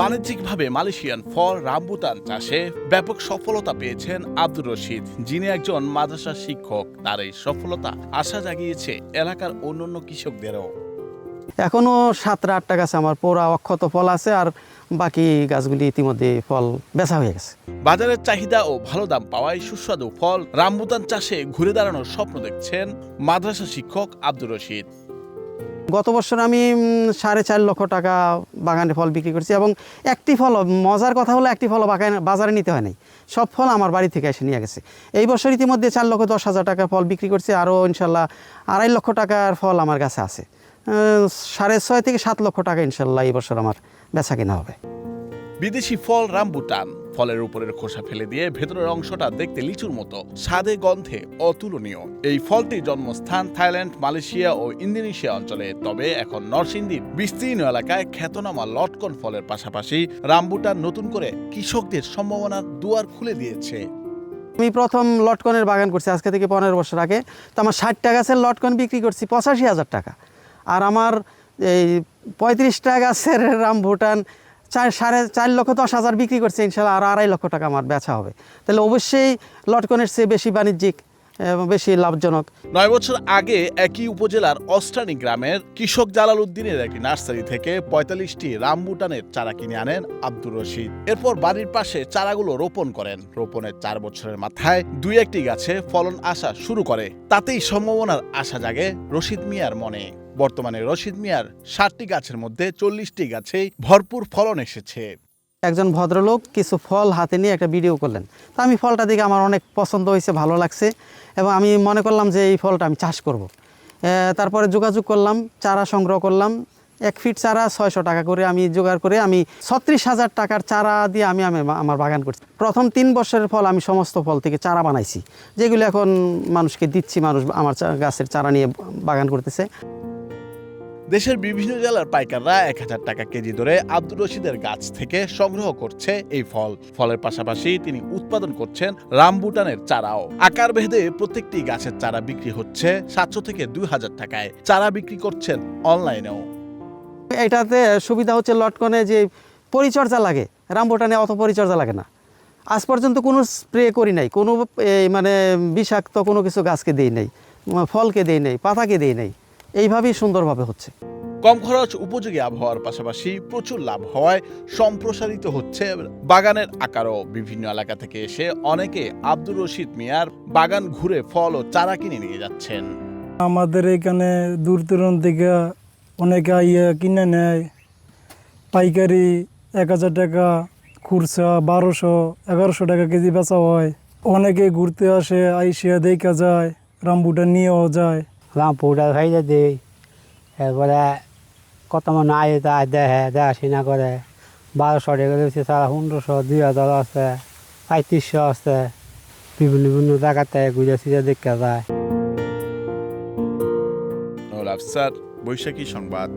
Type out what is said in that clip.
বাণিজ্যিকভাবে মালয়েশিয়ান ফল রামবুটান চাষে ব্যাপক সফলতা পেয়েছেন আব্দুর রশিদ, যিনি একজন মাদ্রাসা শিক্ষক। তার এই সফলতা আশা জাগিয়েছে এলাকার অন্যান্য কৃষকদেরও। এখনো 7-8টা গাছ আমার পুরা অক্ষত ফল আছে, আর বাকি গাছগুলি ইতিমধ্যে ফল বেচা হয়ে গেছে। বাজারের চাহিদা ও ভালো দাম পাওয়ায় সুস্বাদু ফল রামবুটান চাষে ঘুরে দাঁড়ানোর স্বপ্ন দেখছেন মাদ্রাসা শিক্ষক আব্দুর রশিদ। গত বছর আমি 4.5 লক্ষ টাকা বাগানে ফল বিক্রি করছি, এবং একটি ফল, মজার কথা হলো, একটি ফল বাজারে নিতে হয় নাই, সব ফল আমার বাড়ি থেকে এসে নিয়ে গেছে। এই বছর ইতিমধ্যে 4,10,000 টাকার ফল বিক্রি করছি, আরও ইনশাল্লাহ 2.5 লক্ষ টাকার ফল আমার কাছে আছে। 6.5 থেকে 7 লক্ষ টাকা ইনশাল্লাহ এই বছর আমার বেচা কিনা হবে। বিদেশি ফল রামবুটান, ফলের উপরের খোসা ফেলে দিয়ে ভেতরের অংশটা দেখতে লিচুর মতো, স্বাদে গন্ধে অতুলনীয়। এই ফলটির জন্মস্থান থাইল্যান্ড, মালয়েশিয়া ও ইন্দোনেশিয়া অঞ্চলে। তবে এখন নরসিংদীর বিস্তীর্ণ এলাকায় খ্যাতনামা লটকন ফলের পাশাপাশি রামবুটান নতুন করে কৃষকদের সম্ভাবনার দুয়ার খুলে দিয়েছে। আমি প্রথম লটকনের বাগান করছি আজকে থেকে 15 বছর আগে। তো আমার 60টা গাছের লটকন বিক্রি করছি 85,000 টাকা, আর আমার এই 35টা গাছের রামবুটান 4,10,000 বিক্রি করছে, ইনশাল্লাহ আর 2.5 লক্ষ টাকা আমার বেচা হবে। তাহলে অবশ্যই লটকনের চেয়ে বেশি বাণিজ্যিক এবং বেশি লাভজনক। 9 বছর আগে একই উপজেলার অস্টানি গ্রামের কৃষক জালাল উদ্দিনের একটি নার্সারি থেকে 45টি রামবুটানের চারা কিনে আনেন আব্দুর রশিদ। এরপর বাড়ির পাশে চারাগুলো রোপণ করেন। রোপণের 4 বছরের মাথায় 2-1টি গাছে ফলন আসা শুরু করে। তাতেই সম্ভাবনার আশা জাগে রশিদ মিয়ার মনে। বর্তমানে রশিদ মিয়ার 60টি গাছের মধ্যে 40টি গাছেই ভরপুর ফলন এসেছে। একজন ভদ্রলোক কিছু ফল হাতে নিয়ে একটা ভিডিও করলেন, তো আমি ফলটা দেখে আমার অনেক পছন্দ হয়েছে, ভালো লাগছে, এবং আমি মনে করলাম যে এই ফলটা আমি চাষ করব। তারপরে যোগাযোগ করলাম, চারা সংগ্রহ করলাম। 1 ফিট চারা 600 টাকা করে আমি জোগাড় করে আমি 36,000 টাকার চারা দিয়ে আমি আমার বাগান করছি। প্রথম 3 বছরের ফল আমি সমস্ত ফল থেকে চারা বানাইছি, যেগুলো এখন মানুষকে দিচ্ছি। মানুষ আমার গাছের চারা নিয়ে বাগান করতেছে। দেশের বিভিন্ন জেলার পাইকাররা 1,000 টাকা কেজি ধরে আব্দুর রশিদের গাছ থেকে সংগ্রহ করছে এই ফল। ফলের পাশাপাশি তিনি উৎপাদন করছেন রামবুটানের চারাও। আকার ভেদে প্রত্যেকটি গাছের চারা বিক্রি হচ্ছে 700 থেকে 2,000 টাকায়। চারা বিক্রি করছেন অনলাইনেও। এটাতে সুবিধা হচ্ছে, লটকনে যে পরিচর্যা লাগে, রামবুটানে অত পরিচর্যা লাগে না। আজ পর্যন্ত কোনো স্প্রে করি নাই, কোনো মানে বিষাক্ত কোনো কিছু গাছকে দেই নাই, ফলকে দেই নাই, পাতাকে দেই নাই। এইভাবেই সুন্দরভাবে হচ্ছে। কম খরচ, উপযোগী আবহাওয়ার পাশাপাশি প্রচুর লাভ হওয়ায় সম্প্রসারিত হচ্ছে বাগানের আকারও। বিভিন্ন এলাকা থেকে এসে অনেকে আব্দুর রশিদ মিয়ার বাগান ঘুরে ফল ও চারা কিনে নিয়ে যাচ্ছেন। আমাদের এখানে দূর দূরান্ত থেকে অনেকে কিনে নেয়। পাইকারি 1,000 টাকা, খুচরা 1200-1100 টাকা কেজি বেচা হয়। অনেকে ঘুরতে আসে, আইসিয়া দেখা যায়, রামবুটান নিয়েও যায়। রামবুটান খাইতে দিই, এরপরে কত মনে আয় তাই দেখে, দেখাশোনা করে। 1200 টাকা দিচ্ছে চারা, 1500, 2,000 আছে, 3500 আছে। বিভিন্ন বিভিন্ন জায়গাতে ঘুরে ফিরে দেখা যায়। আফসার, বৈশাখী সংবাদ।